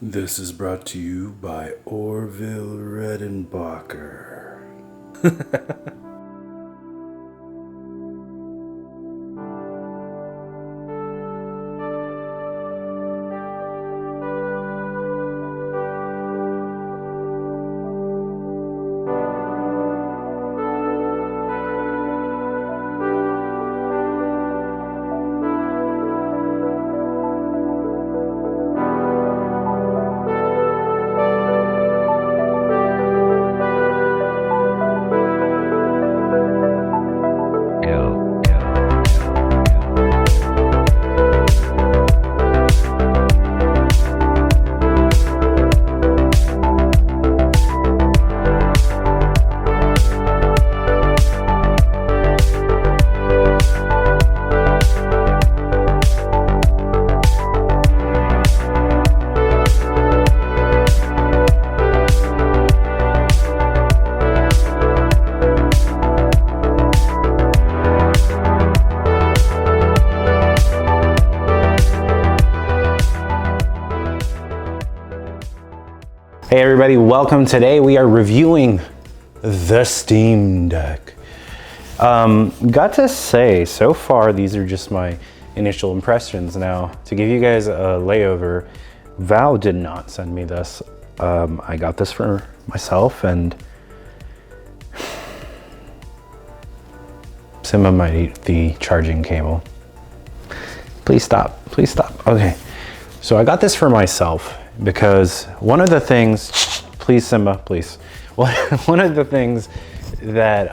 This is brought to you by Orville Redenbacher. Hey everybody, welcome. Today we are reviewing the SteamDeck. Got to say, so far these are just my initial impressions. Now, to give you guys a layover, Valve did not send me this. I got this for myself, and Simba might eat the charging cable. Please stop, please stop. Okay, so I got this for myself because one of the things, please Simba, please. One of the things that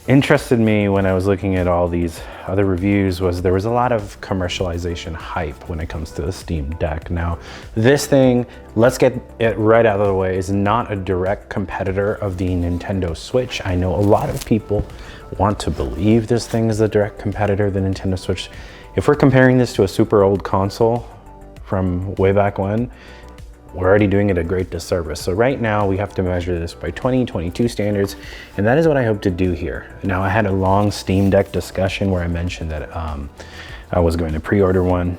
interested me when I was looking at all these other reviews was there was a lot of commercialization hype when it comes to the SteamDeck. Now, this thing, let's get it right out of the way, is not a direct competitor of the Nintendo Switch. I know a lot of people want to believe this thing is a direct competitor of the Nintendo Switch. If we're comparing this to a super old console from way back when, we're already doing it a great disservice. So right now we have to measure this by 2022 standards, and that is what I hope to do here. Now, I had a long SteamDeck discussion where I mentioned that I was going to pre-order one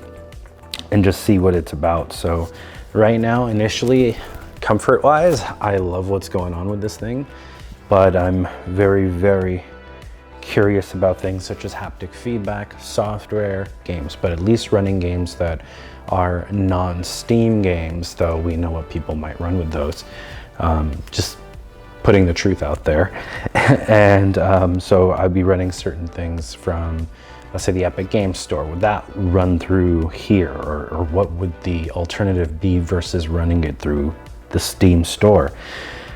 and just see what it's about. So right now, initially, comfort-wise, I love what's going on with this thing, but I'm very, very curious about things such as haptic feedback, software, games, but at least running games that are non-Steam games, though we know what people might run with those. Just putting the truth out there. And so I'd be running certain things from, let's say, the Epic Games Store. Would that run through here? Or what would the alternative be versus running it through the Steam Store?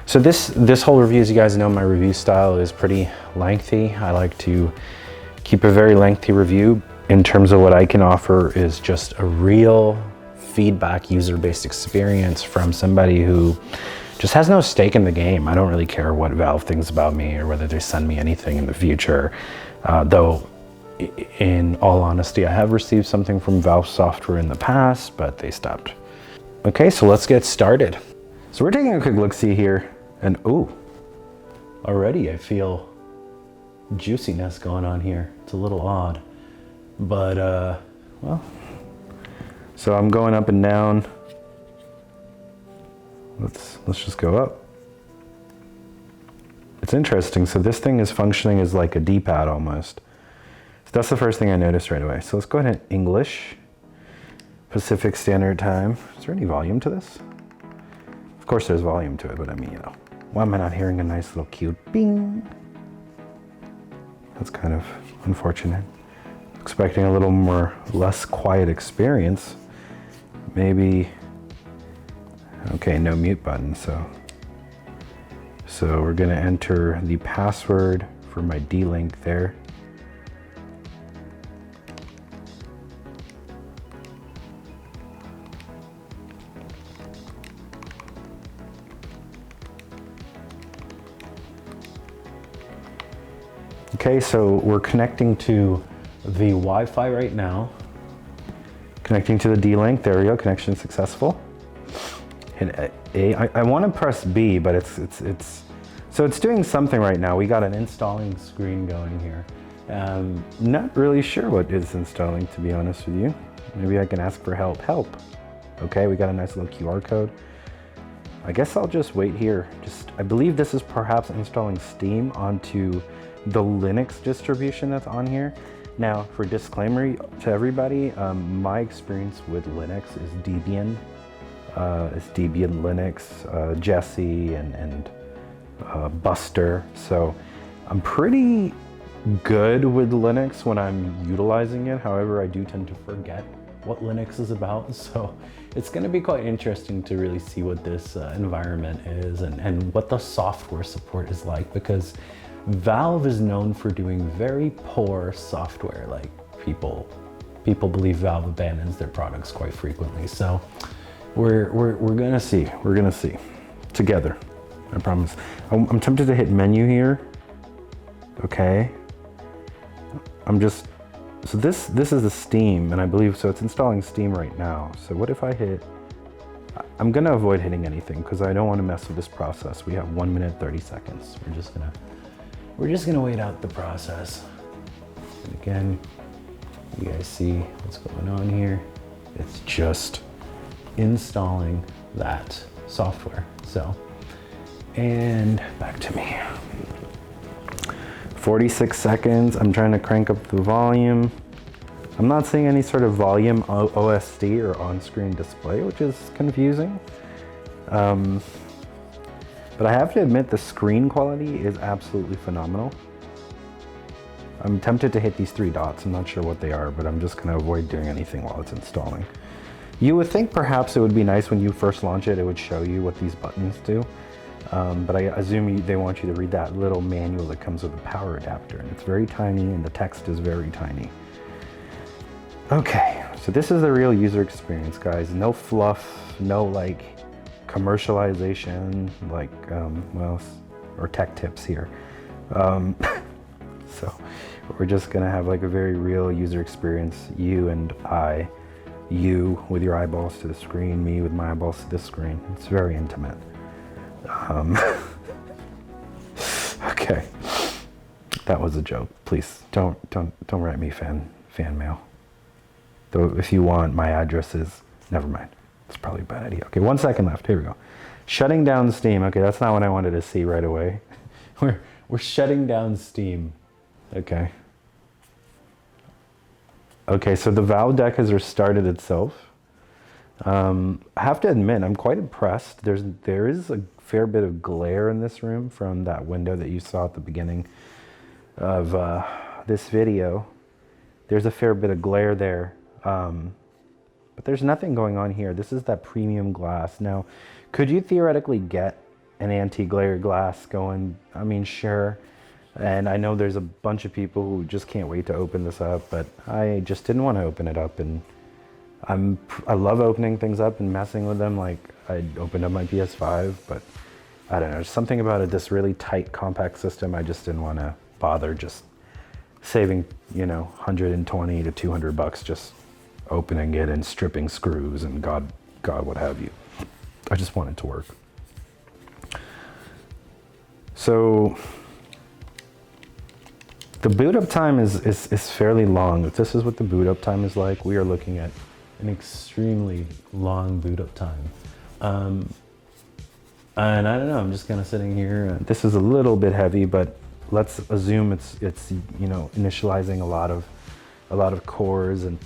So this whole review, as you guys know, my review style is pretty lengthy. I like to keep a very lengthy review. In terms of what I can offer is just a real feedback, user-based experience from somebody who just has no stake in the game. I don't really care what Valve thinks about me or whether they send me anything in the future. Though, in all honesty, I have received something from Valve software in the past, but they stopped. Okay, so let's get started. So we're taking a quick look-see here, and ooh, already I feel juiciness going on here. It's a little odd. But, well, so I'm going up and down. Let's just go up. It's interesting. So this thing is functioning as like a D-pad almost. So that's the first thing I noticed right away. So let's go ahead and English, Pacific Standard Time. Is there any volume to this? Of course there's volume to it, but I mean, you know, why am I not hearing a nice little cute bing? That's kind of unfortunate. Expecting a little more, less quiet experience. Maybe, okay, no mute button, so we're gonna enter the password for my D-Link there. Okay, so we're connecting to the Wi-Fi right now. Connecting to the D-Link, there we go, connection successful. Hit A, I want to press B, but so it's doing something right now. We got an installing screen going here. Not really sure what is installing, to be honest with you. Maybe I can ask for help. Okay, we got a nice little QR code. I guess I'll just wait here. I believe this is perhaps installing Steam onto the Linux distribution that's on here. Now, for disclaimer to everybody, my experience with Linux is Debian. It's Debian Linux, Jesse, and Buster. So I'm pretty good with Linux when I'm utilizing it. However, I do tend to forget what Linux is about. So it's going to be quite interesting to really see what this environment is and what the software support is like, because Valve is known for doing very poor software. Like people believe Valve abandons their products quite frequently. So we're gonna see. We're gonna see together. I promise. I'm tempted to hit menu here. Okay. So this is the Steam, and I believe so. It's installing Steam right now. So what if I hit? I'm gonna avoid hitting anything because I don't want to mess with this process. We have 1 minute 30 seconds. We're just gonna wait out the process. And again, you guys see what's going on here. It's just installing that software. So, and back to me. 46 seconds. I'm trying to crank up the volume. I'm not seeing any sort of volume OSD or on-screen display, which is confusing. But I have to admit the screen quality is absolutely phenomenal. I'm tempted to hit these 3 dots. I'm not sure what they are, but I'm just gonna avoid doing anything while it's installing. You would think perhaps it would be nice when you first launch it, it would show you what these buttons do. But I assume they want you to read that little manual that comes with a power adapter, and it's very tiny and the text is very tiny. Okay, so this is the real user experience, guys. No fluff, no like commercialization, like, or tech tips here. So we're just gonna have like a very real user experience. You and I, you with your eyeballs to the screen, me with my eyeballs to the screen. It's very intimate. Okay, that was a joke. Please don't write me fan mail. Though if you want, my address is, never mind. It's probably a bad idea. Okay, 1 second left. Here we go. Shutting down Steam. Okay, that's not what I wanted to see right away. We're shutting down Steam. Okay. Okay, so the Valve deck has restarted itself. I have to admit, I'm quite impressed. There is a fair bit of glare in this room from that window that you saw at the beginning of this video. There's a fair bit of glare there. But there's nothing going on here. This is that premium glass. Now, could you theoretically get an anti-glare glass going? I mean, sure. And I know there's a bunch of people who just can't wait to open this up, but I just didn't want to open it up. And I love opening things up and messing with them. Like I opened up my PS5, but I don't know, there's something about this really tight compact system. I just didn't want to bother just saving, 120 to 200 bucks just opening it and stripping screws and God what have you. I just want it to work. So the boot up time is fairly long. If this is what the boot up time is like, we are looking at an extremely long boot up time. And I don't know, I'm just kind of sitting here. This is a little bit heavy, but let's assume it's initializing a lot of cores. And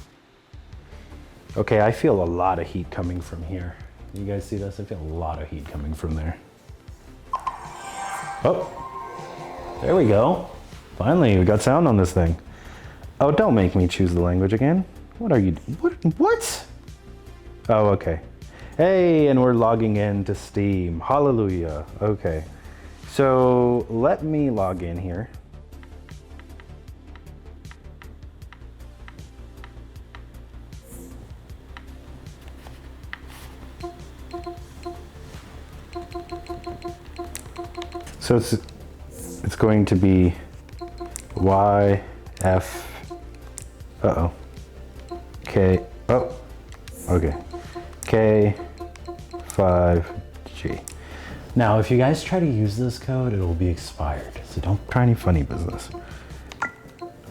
okay, I feel a lot of heat coming from here. You guys see this? I feel a lot of heat coming from there. Oh, there we go. Finally, we got sound on this thing. Oh, don't make me choose the language again. What are you, what? Oh, okay. Hey, and we're logging in to Steam. Hallelujah. Okay. So let me log in here. So it's going to be YF, K, oh, okay, K5G. Now, if you guys try to use this code, it will be expired. So don't try any funny business.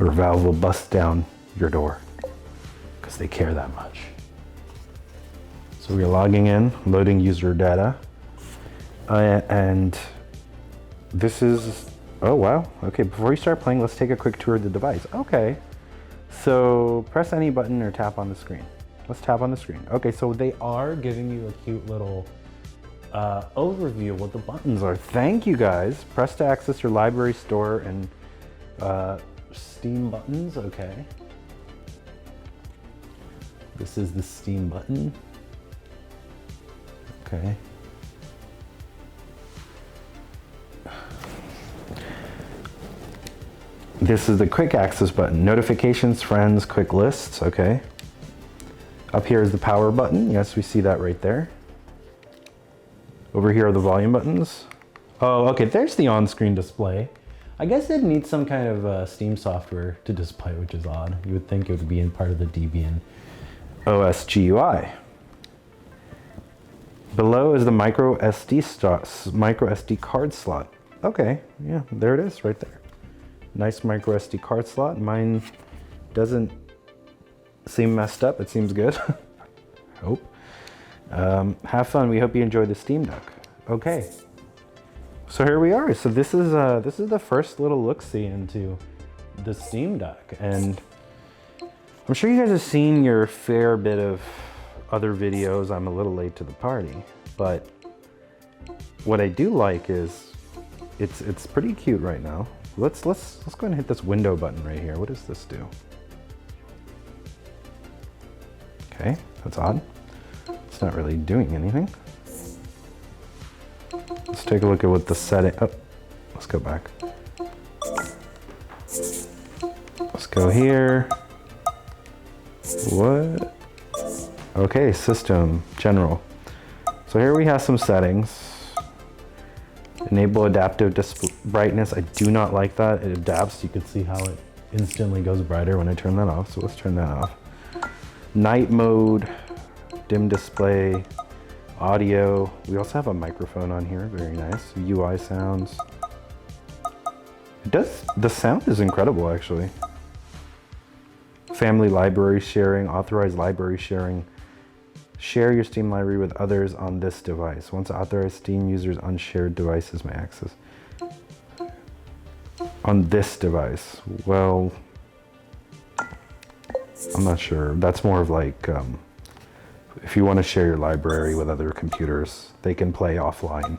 Or Valve will bust down your door because they care that much. So So we're logging in, loading user data. And this is, oh wow. Okay, before you start playing, let's take a quick tour of the device. Okay, so press any button or tap on the screen. Let's tap on the screen. Okay, so they are giving you a cute little overview of what the buttons are. Thank you guys. Press to access your library, store, and Steam buttons. Okay. This is the Steam button. Okay. This is the quick access button. Notifications, friends, quick lists. Okay. Up here is the power button. Yes, we see that right there. Over here are the volume buttons. Oh, okay, there's the on-screen display. I guess it needs some kind of Steam software to display, which is odd. You would think it would be in part of the Debian OS GUI. Below is the micro SD card slot. Okay, yeah, there it is right there. Nice micro SD card slot. Mine doesn't seem messed up. It seems good. Hope. Have fun. We hope you enjoy the SteamDeck. Okay, so here we are. So this is the first little look-see into the SteamDeck, and I'm sure you guys have seen your fair bit of other videos. I'm a little late to the party, but what I do like is it's pretty cute right now. Let's go ahead and hit this window button right here. What does this do? Okay, that's odd. It's not really doing anything. Let's take a look at what the setting, oh, let's go back. Let's go here. What? Okay, system, general. So here we have some settings. Enable adaptive brightness. I do not like that. It adapts. You can see how it instantly goes brighter when I turn that off. So let's turn that off. Night mode, dim display, audio. We also have a microphone on here. Very nice. UI sounds. The sound is incredible, actually. Family library sharing, authorized library sharing. Share your Steam library with others on this device. Once authorized, Steam users on shared devices may access. On this device. Well, I'm not sure. That's more of like, if you want to share your library with other computers, they can play offline,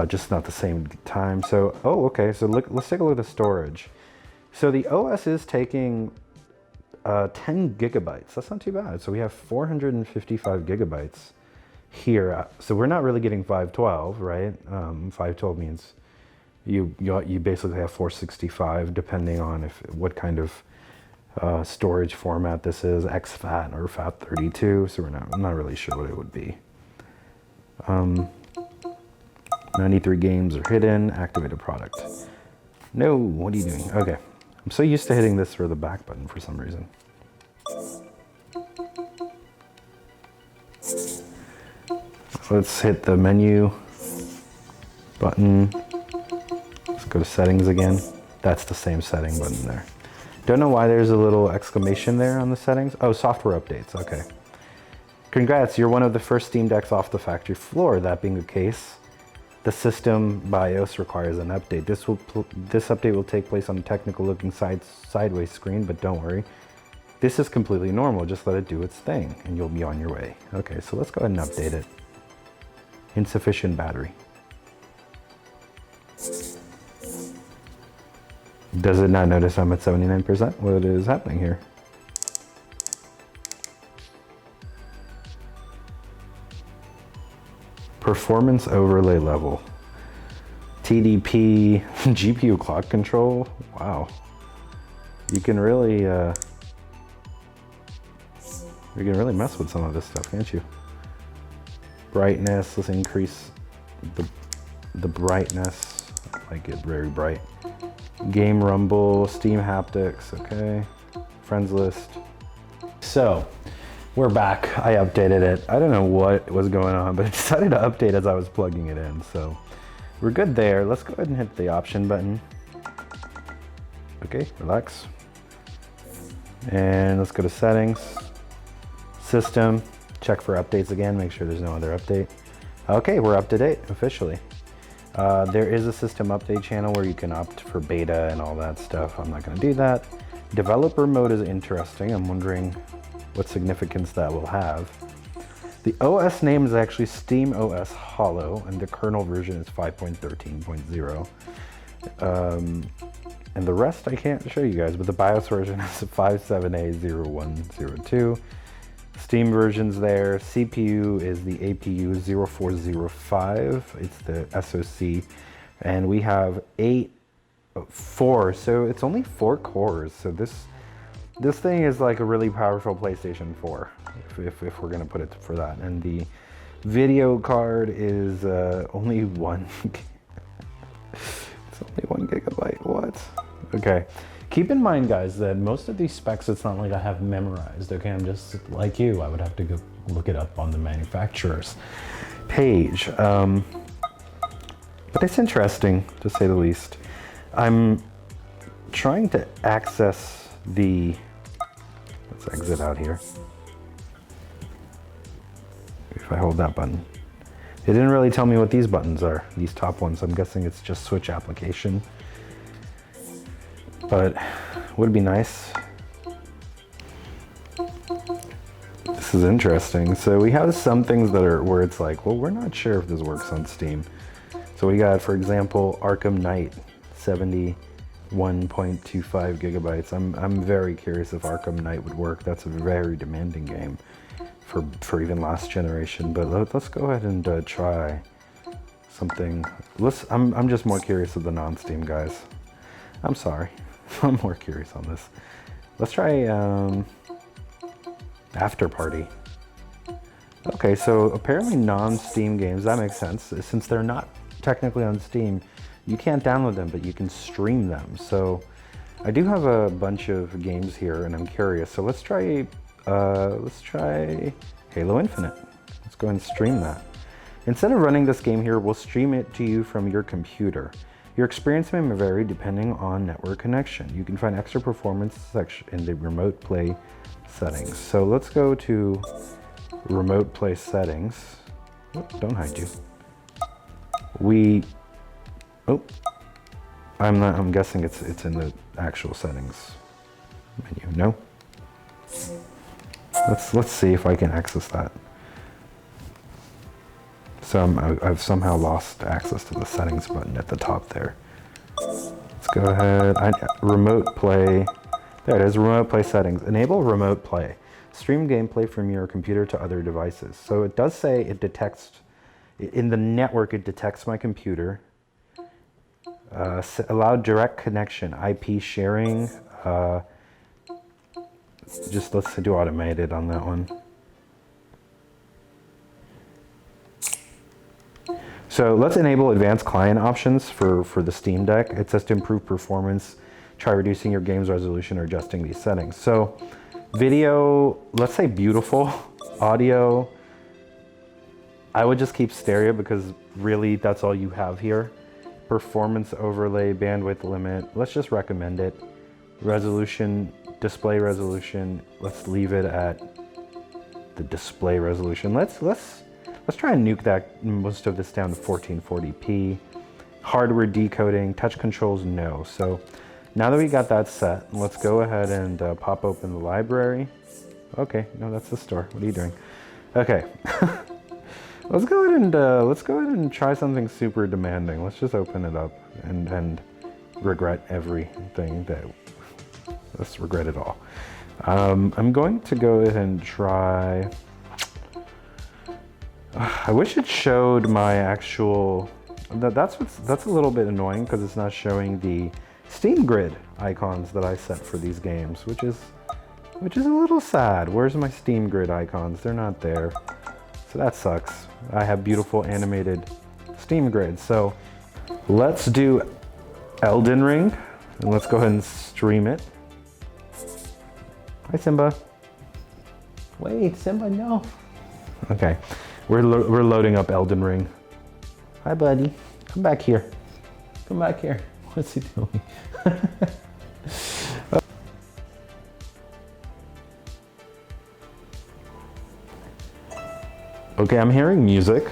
just not the same time. So, oh, okay. So let's take a look at the storage. So the OS is taking 10 gigabytes. That's not too bad. So we have 455 gigabytes here. So we're not really getting 512, right? 512 means you basically have 465, depending on what kind of storage format this is, exFAT or FAT32. So I'm not really sure what it would be. 93 games are hidden. Activate a product. No, what are you doing? Okay. I'm so used to hitting this for the back button for some reason. Let's hit the menu button. Let's go to settings again. That's the same setting button there. Don't know why there's a little exclamation there on the settings. Oh, software updates, okay. Congrats, you're one of the first Steam Decks off the factory floor. That being the case, the system BIOS requires an update. This update will take place on a technical looking sideways screen, but don't worry. This is completely normal. Just let it do its thing and you'll be on your way. Okay, so let's go ahead and update it. Insufficient battery. Does it not notice I'm at 79%? What is happening here? Performance overlay level. TDP GPU clock control. Wow. You can really mess with some of this stuff, can't you? Brightness, let's increase the brightness. I like it very bright. Game rumble, Steam haptics, okay. Friends list. So, we're back. I updated it. I don't know what was going on, but it decided to update as I was plugging it in. So we're good there. Let's go ahead and hit the option button. Okay, relax. And let's go to settings, system, check for updates again, make sure there's no other update. Okay, we're up to date officially. There is a system update channel where you can opt for beta and all that stuff. I'm not going to do that. Developer mode is interesting. I'm wondering what significance that will have. The OS name is actually SteamOS Hollow, and the kernel version is 5.13.0. And the rest I can't show you guys, but the BIOS version is 57A0102. Steam version's there. CPU is the APU 0405. It's the SoC. And we have 4, so it's only 4 cores. So this thing is like a really powerful PlayStation 4, if we're gonna put it for that. And the video card is only 1. It's only 1 gigabyte, what? Okay, keep in mind guys that most of these specs, it's not like I have memorized, okay? I'm just like you, I would have to go look it up on the manufacturer's page. But it's interesting, to say the least. I'm trying to access the, let's exit out here. If I hold that button. It didn't really tell me what these buttons are, these top ones. I'm guessing it's just switch application. But would be nice. This is interesting. So we have some things that are where it's like, well, we're not sure if this works on Steam. So we got, for example, Arkham Knight, 71.25 gigabytes. I'm very curious if Arkham Knight would work. That's a very demanding game for even last generation. But let's go ahead and try something. I'm just more curious of the non-Steam guys. I'm sorry. I'm more curious on this. Let's try After Party. Okay, so apparently non-Steam games, that makes sense. Since they're not technically on Steam, you can't download them, but you can stream them. So I do have a bunch of games here and I'm curious. So let's try Halo Infinite. Let's go and stream that. Instead of running this game here, we'll stream it to you from your computer. Your experience may vary depending on network connection. You can find extra performance section in the remote play settings. So let's go to remote play settings. Oh, don't hide you. I'm guessing it's in the actual settings menu. No? Let's see if I can access that. So I've somehow lost access to the settings button at the top there. Let's go ahead, remote play. There it is, remote play settings. Enable remote play. Stream gameplay from your computer to other devices. So it does say it detects, in the network it detects my computer. Allow direct connection, IP sharing. Just let's do automated on that one. So let's enable advanced client options for the SteamDeck. It says to improve performance, try reducing your game's resolution or adjusting these settings. So video, let's say beautiful. Audio, I would just keep stereo because really that's all you have here. Performance overlay, bandwidth limit, let's just recommend it. Resolution, display resolution, let's leave it at the display resolution. Let's try and nuke that, most of this down to 1440p. Hardware decoding, touch controls, no. So now that we got that set, let's go ahead and pop open the library. Okay, no, that's the store. What are you doing? Okay, let's go ahead and try something super demanding. Let's just open it up and regret everything that. Let's regret it all. I'm going to go ahead and try. I wish it showed my actual. That's a little bit annoying because it's not showing the Steam grid icons that I set for these games, which is a little sad. Where's my Steam grid icons? They're not there, so that sucks. I have beautiful animated Steam grids. So let's do Elden Ring, and let's go ahead and stream it. Hi, Simba. Wait, Simba, no. Okay, we're loading up Elden Ring. Hi, buddy. Come back here. Come back here. What's he doing? Okay, I'm hearing music.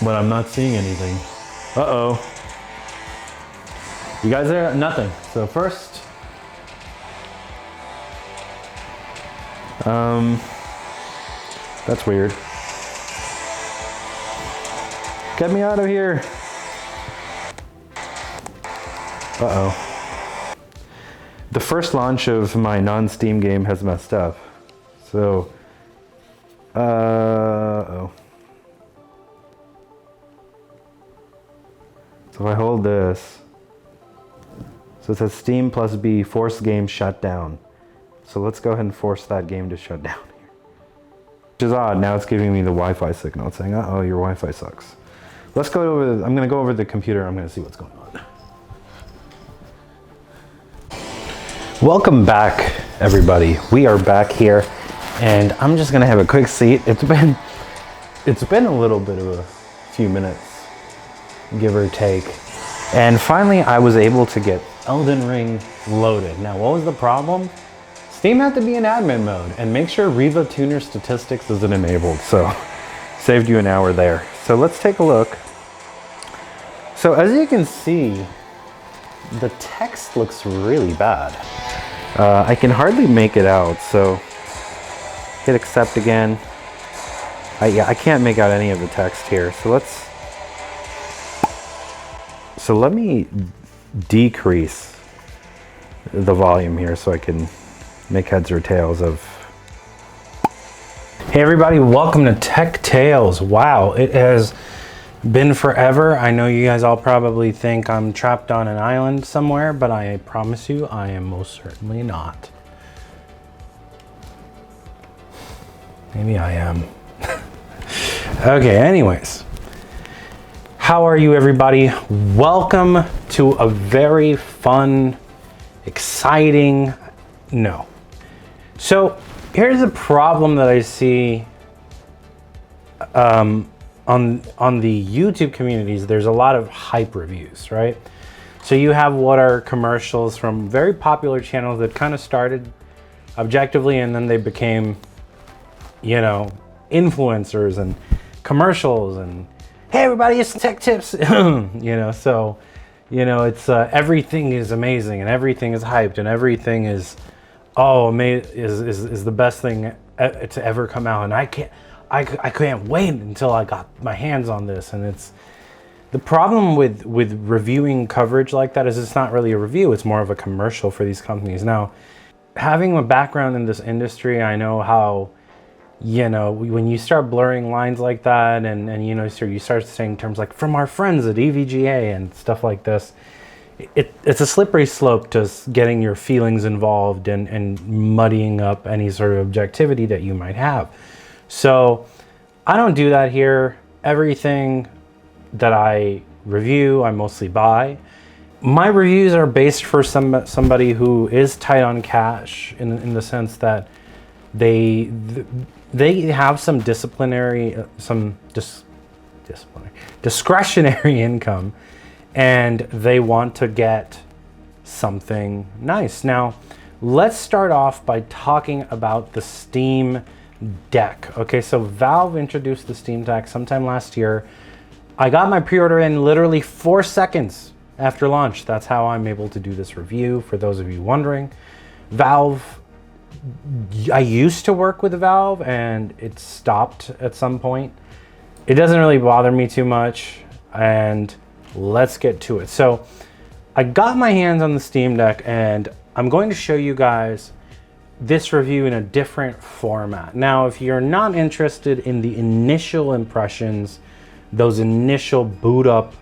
But I'm not seeing anything. Uh-oh. You guys are nothing. So first, that's weird. Get me out of here. Uh-oh. The first launch of my non-Steam game has messed up. So, uh-oh. So if I hold this, so it says Steam plus B, force game shut down. So let's go ahead and force that game to shut down here. Which is odd, now it's giving me the Wi-Fi signal. It's saying, uh-oh, your Wi-Fi sucks. Let's go over, I'm gonna go over the computer, I'm gonna see what's going on. Welcome back, everybody. We are back here, and I'm just gonna have a quick seat. It's been a little bit of a few minutes, give or take. And finally, I was able to get Elden Ring loaded. Now, what was the problem? Steam had to be in admin mode and make sure Riva Tuner Statistics isn't enabled. So, saved you an hour there. So let's take a look. So as you can see, the text looks really bad. I can hardly make it out, so hit accept again. Yeah, I can't make out any of the text here. So let me decrease the volume here so I can make heads or tails of. Hey everybody, welcome to Tech Tales. Wow, it has been forever. I know you guys all probably think I'm trapped on an island somewhere, but I promise you I am most certainly not. Maybe I am. Okay, anyways. How are you everybody? Welcome to a very fun, exciting, no. So here's a problem that I see on the YouTube communities. There's a lot of hype reviews, right? So you have what are commercials from very popular channels that kind of started objectively and then they became, you know, influencers and commercials and hey everybody, it's tech tips. You know, so you know, it's everything is amazing and everything is hyped and everything is is the best thing to ever come out, and I can't wait until I got my hands on this. And it's the problem with reviewing coverage like that is it's not really a review, it's more of a commercial for these companies. Now, having a background in this industry, I know how, you know, when you start blurring lines like that and you know, so you start saying terms like from our friends at EVGA and stuff like this, it's a slippery slope to getting your feelings involved and muddying up any sort of objectivity that you might have. So I don't do that here. Everything that I review, I mostly buy. My reviews are based for somebody who is tight on cash in the sense that they have some discretionary income, and they want to get something nice. Now, let's start off by talking about the SteamDeck. Okay, so Valve introduced the SteamDeck sometime last year. I got my pre-order in literally 4 seconds after launch. That's how I'm able to do this review, for those of you wondering. Valve, I used to work with Valve and it stopped at some point. It doesn't really bother me too much, and let's get to it. So I got my hands on the SteamDeck and I'm going to show you guys this review in a different format. Now, if you're not interested in the initial impressions, those initial boot up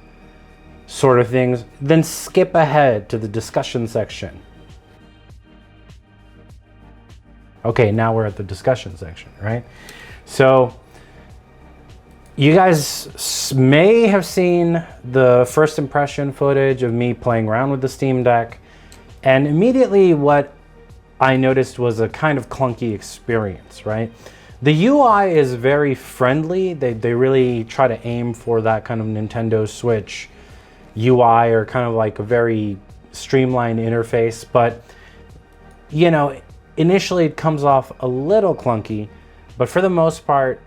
sort of things, then skip ahead to the discussion section. Okay, now we're at the discussion section, right? So you guys may have seen the first impression footage of me playing around with the SteamDeck, and immediately what I noticed was a kind of clunky experience, right? The UI is very friendly. They really try to aim for that kind of Nintendo Switch UI, or kind of like a very streamlined interface, but you know, initially it comes off a little clunky, but for the most part,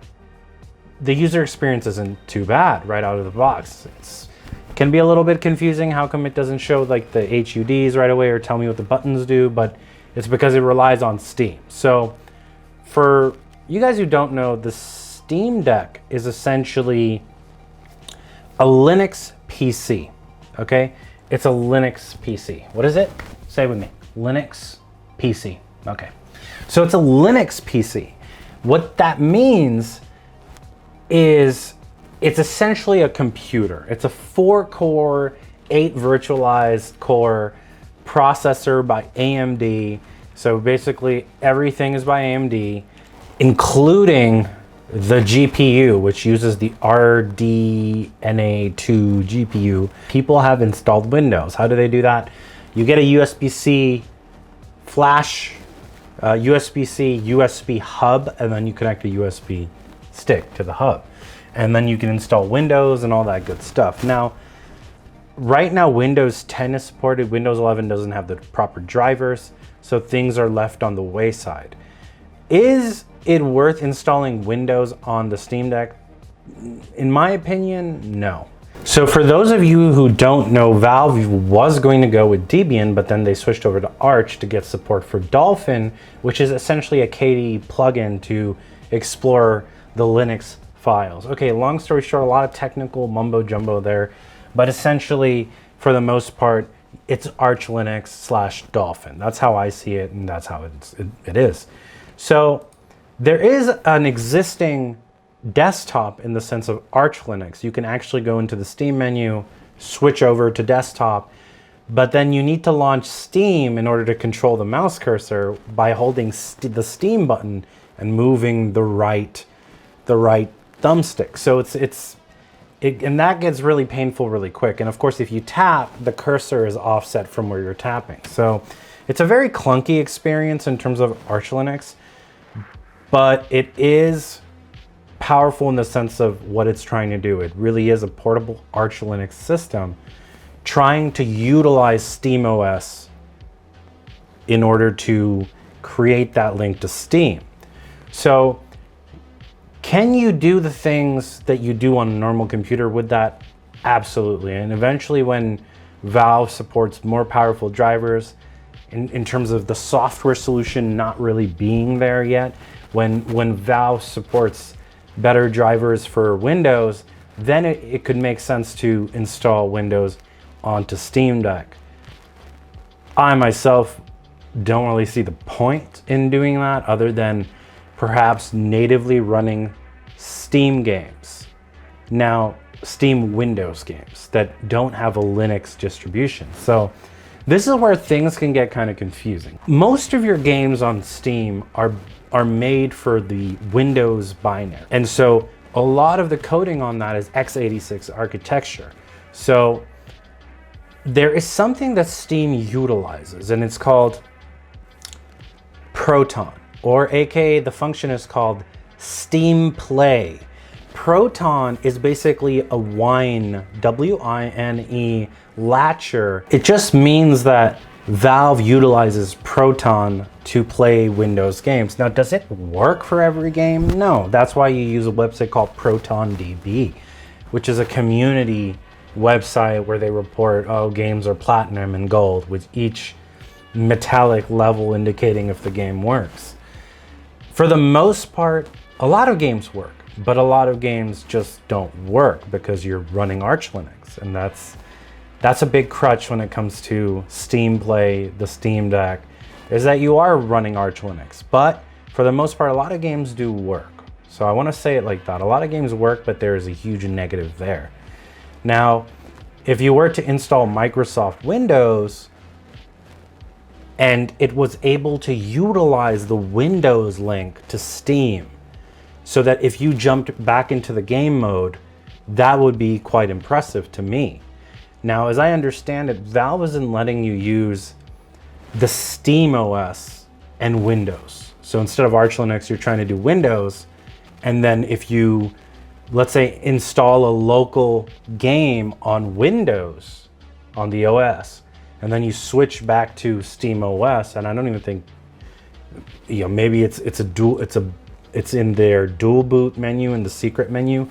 the user experience isn't too bad right out of the box. It can be a little bit confusing. How come it doesn't show like the HUDs right away or tell me what the buttons do? But it's because it relies on Steam. So for you guys who don't know, the SteamDeck is essentially a Linux PC, okay? It's a Linux PC. What is it? Say it with me. Linux PC. Okay. So it's a Linux PC. What that means is it's essentially a computer. It's a 4-core, 8 virtualized core processor by AMD. So basically everything is by AMD, including the GPU, which uses the RDNA2 GPU. People have installed Windows. How do they do that? You get a USB-C flash, USB-C, USB hub, and then you connect a USB stick to the hub. And then you can install Windows and all that good stuff. Now, right now, Windows 10 is supported. Windows 11 doesn't have the proper drivers, so things are left on the wayside. Is it worth installing Windows on the Steam Deck? In my opinion, no. So for those of you who don't know, Valve was going to go with Debian, but then they switched over to Arch to get support for Dolphin, which is essentially a KDE plugin to explore the Linux files. Okay, long story short, a lot of technical mumbo jumbo there, but essentially, for the most part, it's ArchLinux / Dolphin. That's how I see it, and that's how it is. So there is an existing desktop in the sense of ArchLinux. You can actually go into the Steam menu, switch over to desktop, but then you need to launch Steam in order to control the mouse cursor by holding the Steam button and moving the right thumbstick. So and that gets really painful really quick. And of course, if you tap, the cursor is offset from where you're tapping. So it's a very clunky experience in terms of ArchLinux, but it is powerful in the sense of what it's trying to do. It really is a portable ArchLinux system trying to utilize SteamOS in order to create that link to Steam. So can you do the things that you do on a normal computer with that? Absolutely. And eventually when Valve supports more powerful drivers, in terms of the software solution not really being there yet, when Valve supports better drivers for Windows, then it could make sense to install Windows onto Steam Deck. I myself don't really see the point in doing that other than perhaps natively running Steam games. Now, Steam Windows games that don't have a Linux distribution. So this is where things can get kind of confusing. Most of your games on Steam are made for the Windows binary. And so a lot of the coding on that is x86 architecture. So there is something that Steam utilizes, and it's called Proton, or aka the function is called Steam Play. Proton is basically a wine, W-I-N-E, latcher. It just means that Valve utilizes Proton to play Windows games. Now, does it work for every game? No. That's why you use a website called ProtonDB, which is a community website where they report, oh, games are platinum and gold, with each metallic level indicating if the game works. For the most part, a lot of games work, but a lot of games just don't work because you're running ArchLinux, and that's a big crutch when it comes to Steam Play, the Steam Deck, is that you are running ArchLinux. But for the most part, a lot of games do work. So I want to say it like that. A lot of games work, but there is a huge negative there. Now, if you were to install Microsoft Windows and it was able to utilize the Windows link to Steam, so that if you jumped back into the game mode, that would be quite impressive to me. Now, as I understand it, Valve isn't letting you use the Steam OS and Windows. So instead of ArchLinux, you're trying to do Windows. And then if you, let's say, install a local game on Windows, on the OS, and then you switch back to Steam OS, and I don't even think maybe it's in their dual boot menu in the secret menu.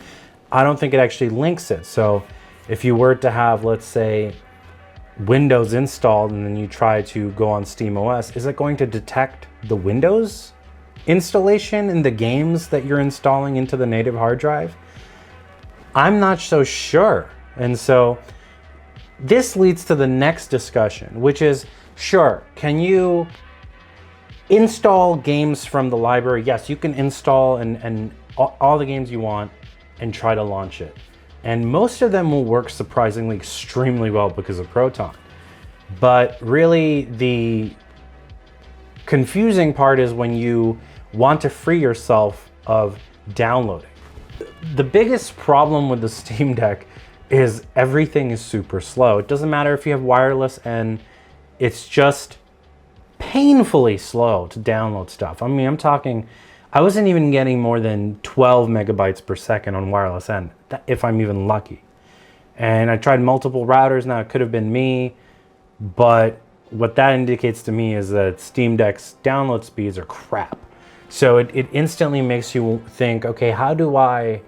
I don't think it actually links it. So if you were to have, let's say, Windows installed and then you try to go on SteamOS, is it going to detect the Windows installation in the games that you're installing into the native hard drive? I'm not so sure. And so this leads to the next discussion, which is, sure, can you install games from the library? Yes, you can install and all the games you want and try to launch it. And most of them will work surprisingly extremely well because of Proton. But really the confusing part is when you want to free yourself of downloading. The biggest problem with the Steam Deck is everything is super slow. It doesn't matter if you have wireless, and it's just painfully slow to download stuff. I mean, I'm talking, I wasn't even getting more than 12 megabytes per second on wireless end, if I'm even lucky. And I tried multiple routers. Now it could have been me, but what that indicates to me is that Steam Deck's download speeds are crap. So it instantly makes you think, okay, how do I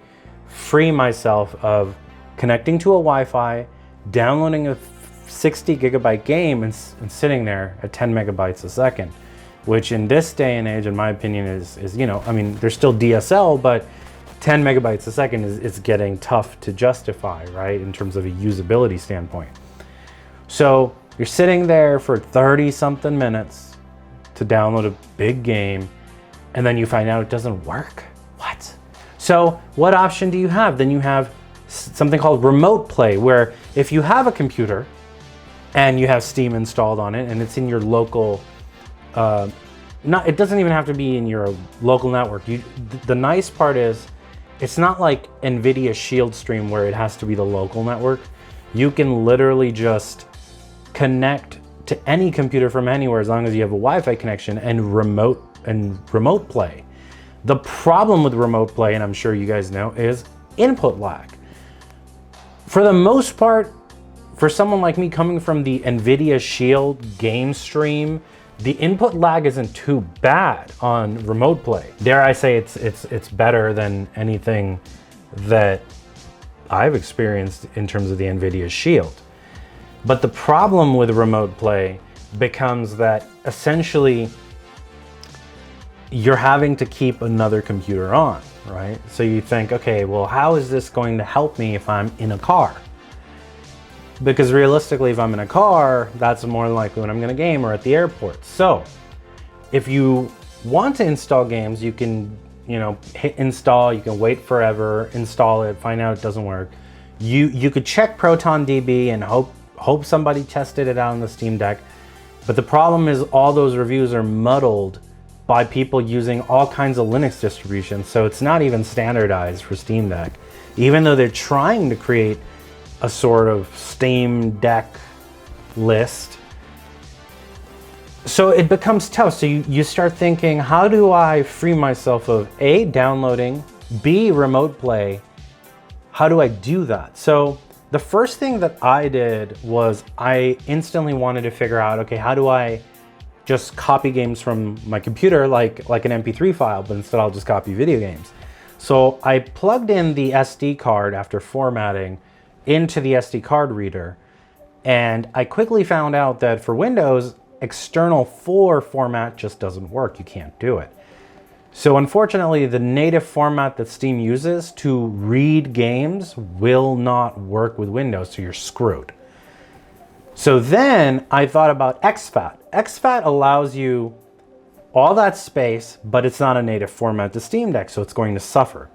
free myself of connecting to a Wi-Fi, downloading a 60 gigabyte game and sitting there at 10 megabytes a second, which in this day and age, in my opinion, is I mean, there's still DSL, but 10 megabytes a second is getting tough to justify, right? In terms of a usability standpoint. So you're sitting there for 30 something minutes to download a big game, and then you find out it doesn't work. What? So what option do you have? Then you have something called remote play, where if you have a computer and you have Steam installed on it and it's in your local, it doesn't even have to be in your local network. The nice part is it's not like NVIDIA Shield Stream where it has to be the local network. You can literally just connect to any computer from anywhere as long as you have a Wi-Fi connection and remote play. The problem with remote play, and I'm sure you guys know, is input lag. For the most part, for someone like me coming from the NVIDIA Shield game stream, the input lag isn't too bad on remote play. Dare I say it's better than anything that I've experienced in terms of the NVIDIA Shield. But the problem with remote play becomes that essentially you're having to keep another computer on, right? So you think, okay, well, how is this going to help me if I'm in a car? Because realistically, if I'm in a car, that's more than likely when I'm gonna game or at the airport. So if you want to install games, you can, hit install, you can wait forever, install it, find out it doesn't work. You could check ProtonDB and hope somebody tested it out on the Steam Deck. But the problem is all those reviews are muddled by people using all kinds of Linux distributions. So it's not even standardized for Steam Deck, even though they're trying to create a sort of Steam Deck list. So it becomes tough. So you start thinking, how do I free myself of A, downloading, B, remote play? How do I do that? So the first thing that I did was I instantly wanted to figure out, okay, how do I just copy games from my computer like an MP3 file, but instead I'll just copy video games. So I plugged in the SD card after formatting into the SD card reader, and I quickly found out that for Windows, external 4 format just doesn't work. You can't do it. So unfortunately, the native format that Steam uses to read games will not work with Windows, so you're screwed. So then I thought about exFAT. exFAT allows you all that space, but it's not a native format to Steam Deck, so it's going to suffer.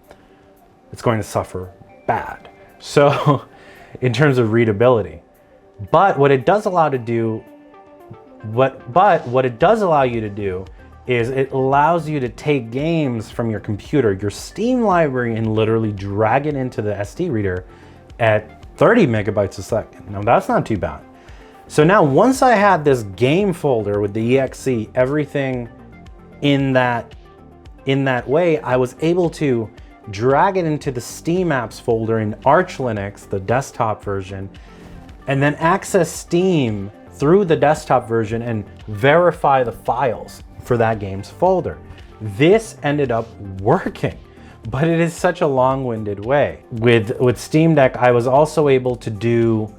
It's going to suffer bad. So in terms of readability. But what it does allow you to do is it allows you to take games from your computer, your Steam library, and literally drag it into the SD reader at 30 megabytes a second. Now that's not too bad. So now once I had this game folder with the exe, everything in that way, I was able to drag it into the Steam apps folder in ArchLinux, the desktop version, and then access Steam through the desktop version and verify the files for that game's folder. This ended up working, but it is such a long-winded way. With SteamDeck, I was also able to do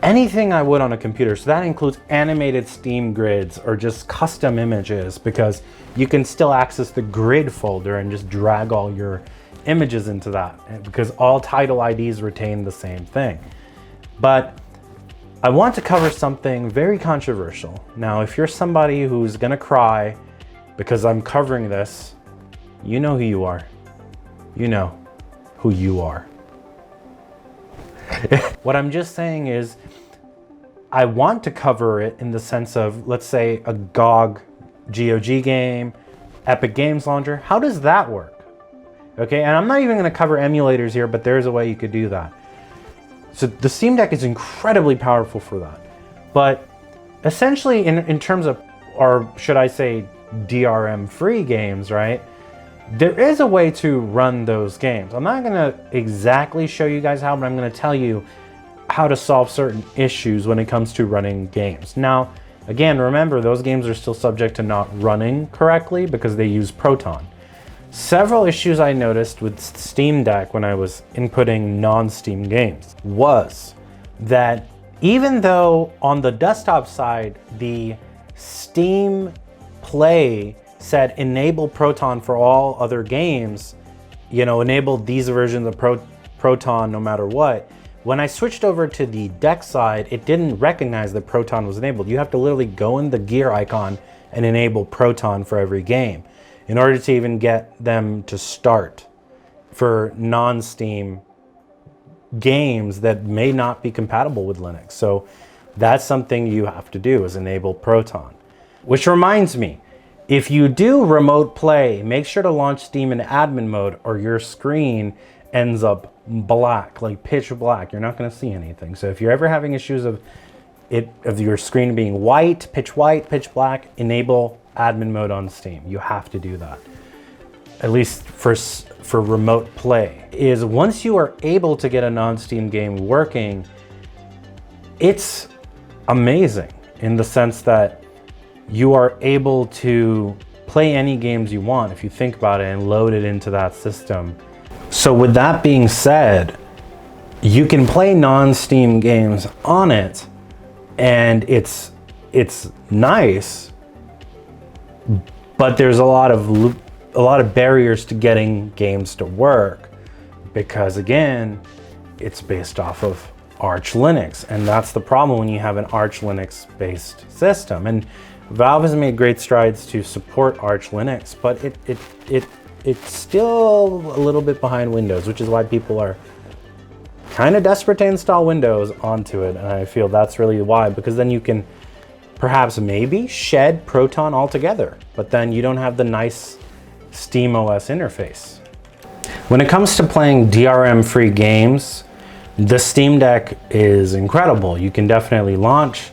anything I would on a computer. So that includes animated Steam grids or just custom images, because you can still access the grid folder and just drag all your images into that, because all title IDs retain the same thing. But I want to cover something very controversial. Now, if you're somebody who's gonna cry because I'm covering this, you know who you are. You know who you are. What I'm just saying is, I want to cover it in the sense of, let's say, a GOG game, Epic Games Launcher. How does that work? Okay, and I'm not even going to cover emulators here, but there's a way you could do that. So the SteamDeck is incredibly powerful for that. But essentially, in terms of, or should I say, DRM free games, right? There is a way to run those games. I'm not going to exactly show you guys how, but I'm going to tell you how to solve certain issues when it comes to running games. Now, again, remember, those games are still subject to not running correctly because they use Proton. Several issues I noticed with SteamDeck when I was inputting non-Steam games was that even though on the desktop side, the Steam Play said enable Proton for all other games, you know, enable these versions of Proton no matter what. When I switched over to the deck side, it didn't recognize that Proton was enabled. You have to literally go in the gear icon and enable Proton for every game in order to even get them to start for non-Steam games that may not be compatible with Linux. So that's something you have to do, is enable Proton. Which reminds me, if you do remote play, make sure to launch Steam in admin mode or your screen ends up black, like pitch black. You're not going to see anything. So if you're ever having issues of your screen being white, pitch black, enable admin mode on Steam. You have to do that. At least for remote play. Is once you are able to get a non-Steam game working, it's amazing in the sense that you are able to play any games you want if you think about it and load it into that system. So with that being said, you can play non-Steam games on it and it's nice, but there's a lot of barriers to getting games to work because, again, it's based off of ArchLinux, and that's the problem when you have an ArchLinux based system. And Valve has made great strides to support ArchLinux, but it's still a little bit behind Windows, which is why people are kind of desperate to install Windows onto it. And I feel that's really why, because then you can perhaps maybe shed Proton altogether, but then you don't have the nice SteamOS interface. When it comes to playing DRM free games, the SteamDeck is incredible. You can definitely launch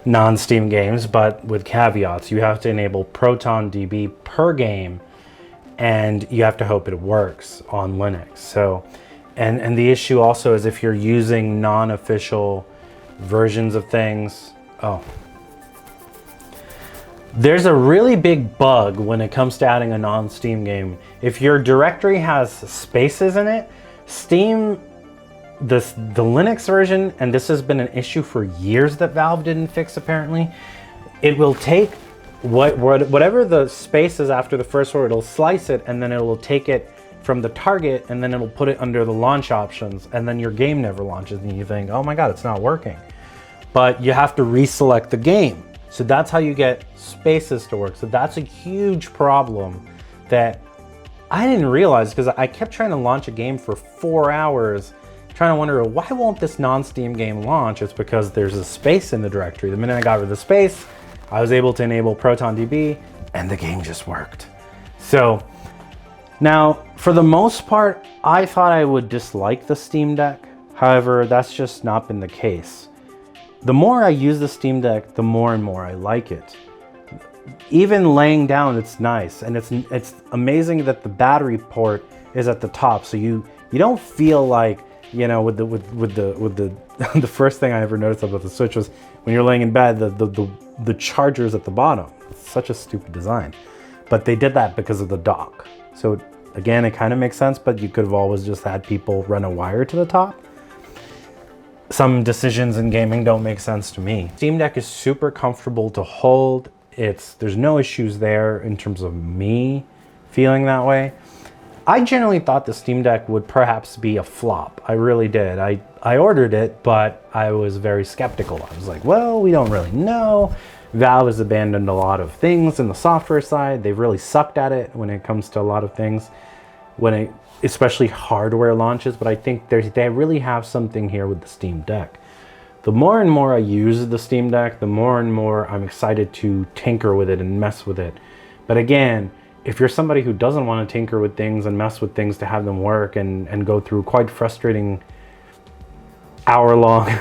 non-Steam games, but with caveats. You have to enable ProtonDB per game, and you have to hope it works on Linux. So, and the issue also is if you're using non-official versions of things. Oh, there's a really big bug when it comes to adding a non-Steam game. If your directory has spaces in it, Steam, the Linux version, and this has been an issue for years that Valve didn't fix apparently, it will take whatever the space is after the first word, it'll slice it, and then it will take it from the target, and then it'll put it under the launch options, and then your game never launches, and you think, oh my god, it's not working. But you have to reselect the game. So that's how you get spaces to work. So that's a huge problem that I didn't realize, because I kept trying to launch a game for 4 hours, trying to wonder, why won't this non-Steam game launch? It's because there's a space in the directory. The minute I got rid of the space, I was able to enable ProtonDB, and the game just worked. So now, for the most part, I thought I would dislike the SteamDeck. However, that's just not been the case. The more I use the SteamDeck, the more and more I like it. Even laying down, it's nice, and it's amazing that the battery port is at the top, so you don't feel like, you know, with the the first thing I ever noticed about the Switch was when you're laying in bed, the charger's at the bottom. such a stupid design. But they did that because of the dock. So again, it kind of makes sense, but you could have always just had people run a wire to the top. Some decisions in gaming don't make sense to me. SteamDeck is super comfortable to hold. There's no issues there in terms of me feeling that way. I generally thought the SteamDeck would perhaps be a flop. I really did. I ordered it, but I was very skeptical. I was like, well, we don't really know. Valve has abandoned a lot of things in the software side. They've really sucked at it when it comes to a lot of things, especially hardware launches, but I think they really have something here with the SteamDeck. The more and more I use the SteamDeck, the more and more I'm excited to tinker with it and mess with it. But again, if you're somebody who doesn't want to tinker with things and mess with things to have them work and go through quite frustrating hours-long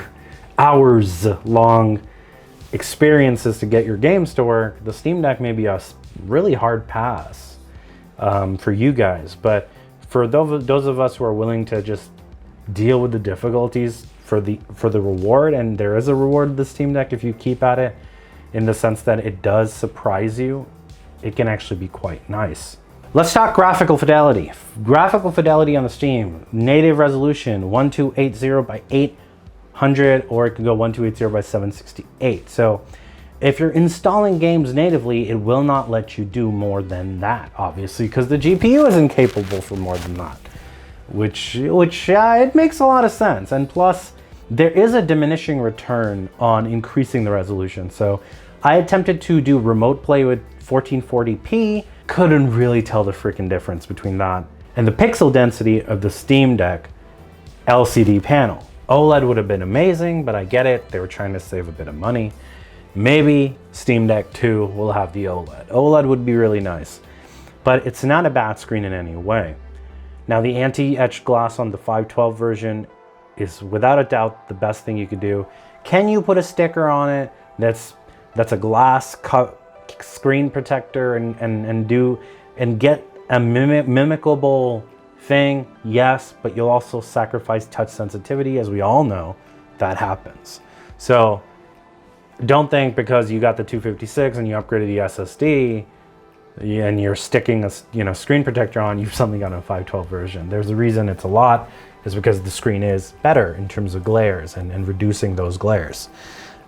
experiences to get your games to work, the SteamDeck may be a really hard pass for you guys. But for those of us who are willing to just deal with the difficulties for the reward, and there is a reward to the SteamDeck if you keep at it, in the sense that it does surprise you, it can actually be quite nice. Let's talk graphical fidelity. Graphical fidelity on the Steam, native resolution 1280 by 800, or it can go 1280 by 768. So if you're installing games natively, it will not let you do more than that, obviously, because the GPU isn't capable for more than that, which it makes a lot of sense. And plus, there is a diminishing return on increasing the resolution. So I attempted to do remote play with 1440p, couldn't really tell the freaking difference between that and the pixel density of the SteamDeck LCD panel. OLED would have been amazing, but I get it. They were trying to save a bit of money. Maybe SteamDeck 2 will have the OLED. OLED would be really nice, but it's not a bad screen in any way. Now, the anti-etched glass on the 512 version is without a doubt the best thing you could do. Can you put a sticker on it that's a glass screen protector and get a mimicable thing? Yes, but you'll also sacrifice touch sensitivity, as we all know that happens. So don't think because you got the 256 and you upgraded the SSD and you're sticking a screen protector on, you've suddenly got a 512 version. There's a reason it's a lot, is because the screen is better in terms of glares and reducing those glares.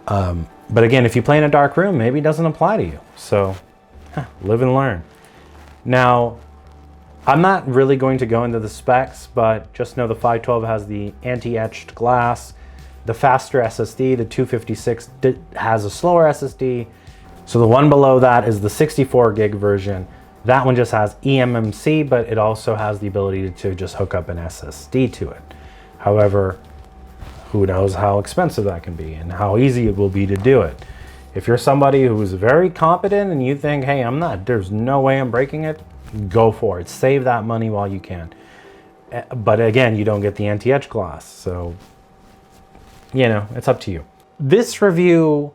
But again, if you play in a dark room, maybe it doesn't apply to you. So live and learn. Now, I'm not really going to go into the specs, but just know the 512 has the anti-etched glass, the faster SSD, the 256 has a slower SSD. So the one below that is the 64 gig version. That one just has eMMC, but it also has the ability to just hook up an SSD to it. However, who knows how expensive that can be and how easy it will be to do it. If you're somebody who's very competent and you think, hey, there's no way I'm breaking it, go for it. Save that money while you can. But again, you don't get the anti-etch glass. So, it's up to you. This review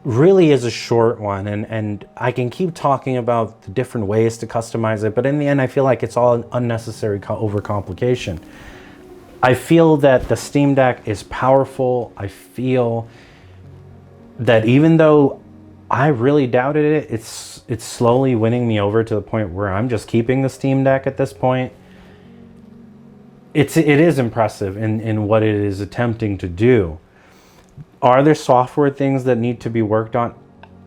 really is a short one, and I can keep talking about the different ways to customize it, but in the end, I feel like it's all an unnecessary overcomplication. I feel that the SteamDeck is powerful. I feel that even though I really doubted it, it's slowly winning me over to the point where I'm just keeping the SteamDeck at this point. It is impressive in what it is attempting to do. Are there software things that need to be worked on?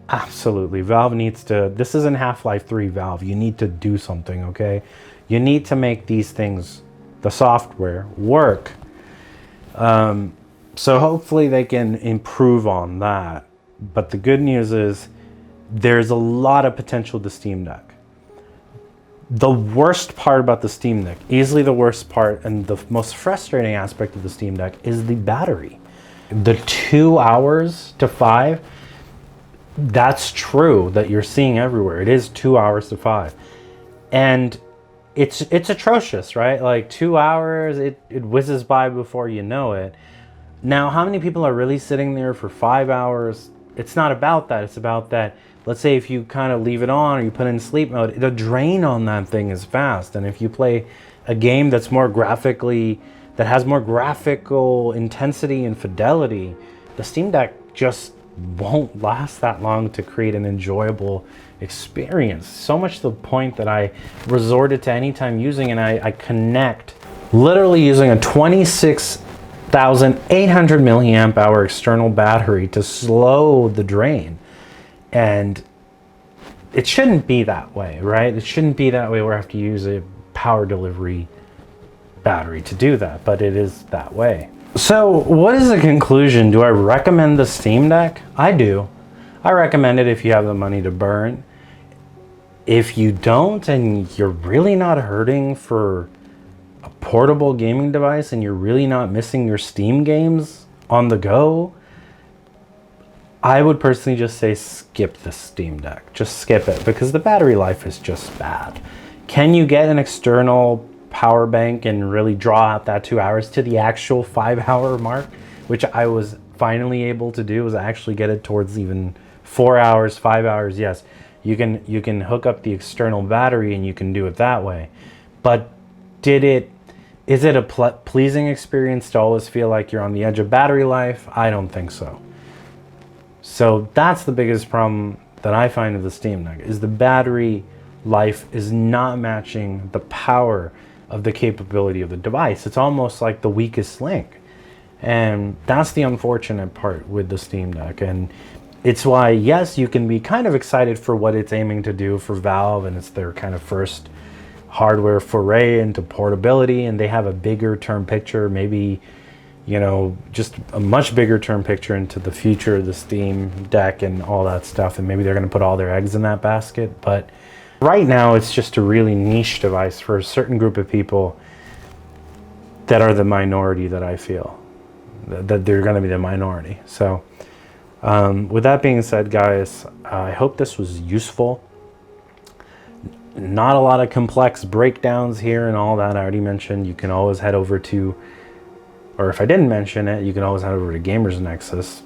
Absolutely. Valve needs to, this isn't Half-Life 3 Valve. You need to do something, okay? You need to make these things, the software, work. So hopefully they can improve on that. But the good news is there's a lot of potential to SteamDeck. The worst part about the SteamDeck, easily the worst part and the most frustrating aspect of the SteamDeck, is the battery. The 2 hours to 5, that's true that you're seeing everywhere. It is 2 hours to 5. And it's atrocious, right? Like 2 hours, it whizzes by before you know it. Now, how many people are really sitting there for 5 hours? It's not about that. It's about that, let's say if you kind of leave it on or you put it in sleep mode, the drain on that thing is fast. And if you play a game that's that has more graphical intensity and fidelity, the SteamDeck just won't last that long to create an enjoyable experience. So much to the point that I resorted to anytime using, and I connect literally using a 26,800 milliamp hour external battery to slow the drain. And it shouldn't be that way, right? It shouldn't be that way where I have to use a power delivery battery to do that, but it is that way. So what is the conclusion? Do I recommend the SteamDeck? I do. I recommend it if you have the money to burn. If you don't, and you're really not hurting for a portable gaming device, and you're really not missing your Steam games on the go, I would personally just say skip the SteamDeck. Just skip it, because the battery life is just bad. Can you get an external power bank and really draw out that 2 hours to the actual 5-hour mark, which I was finally able to do, was actually get it towards even 4 hours, 5 hours? Yes, you can hook up the external battery and you can do it that way. But is it a pleasing experience to always feel like you're on the edge of battery life? I don't think so. So that's the biggest problem that I find with the SteamDeck, is the battery life is not matching the power of the capability of the device. It's almost like the weakest link. And that's the unfortunate part with the SteamDeck. And it's why, yes, you can be kind of excited for what it's aiming to do for Valve, and it's their kind of first hardware foray into portability, and they have a bigger term picture, maybe, you know, just a much bigger term picture into the future of the Steam Deck and all that stuff, and maybe they're going to put all their eggs in that basket. But right now it's just a really niche device for a certain group of people that are the minority, that I feel that they're going to be the minority. So with that being said, guys, I hope this was useful. Not a lot of complex breakdowns here and all that I already mentioned. You can always head over to, or if I didn't mention it, you can always head over to Gamers Nexus.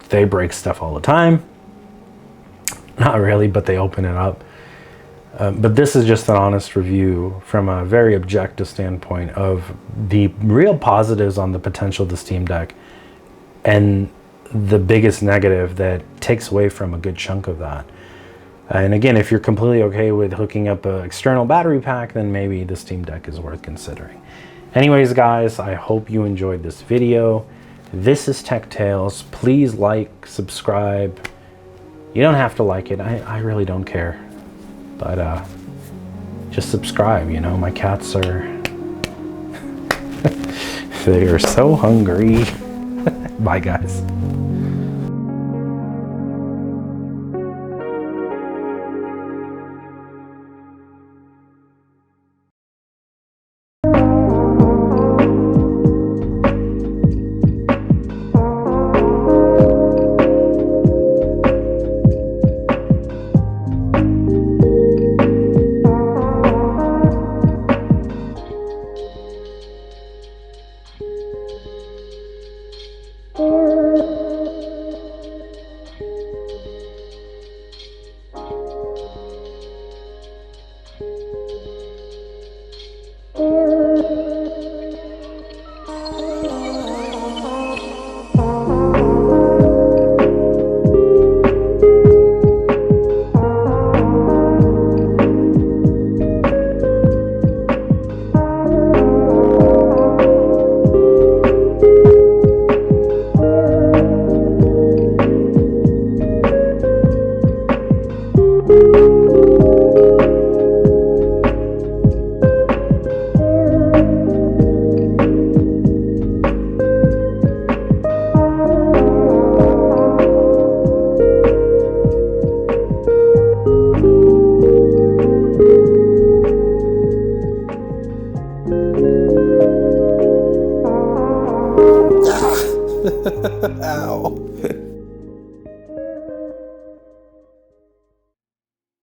They break stuff all the time. Not really, but they open it up. But this is just an honest review from a very objective standpoint of the real positives on the potential of the Steam Deck, and the biggest negative that takes away from a good chunk of that. And again, if you're completely okay with hooking up an external battery pack, then maybe the Steam Deck is worth considering. Anyways, guys, I hope you enjoyed this video. This is Tech Tales. Please like, subscribe. You don't have to like it. I really don't care. But just subscribe, you know. My cats are they are so hungry. Bye, guys. Ow.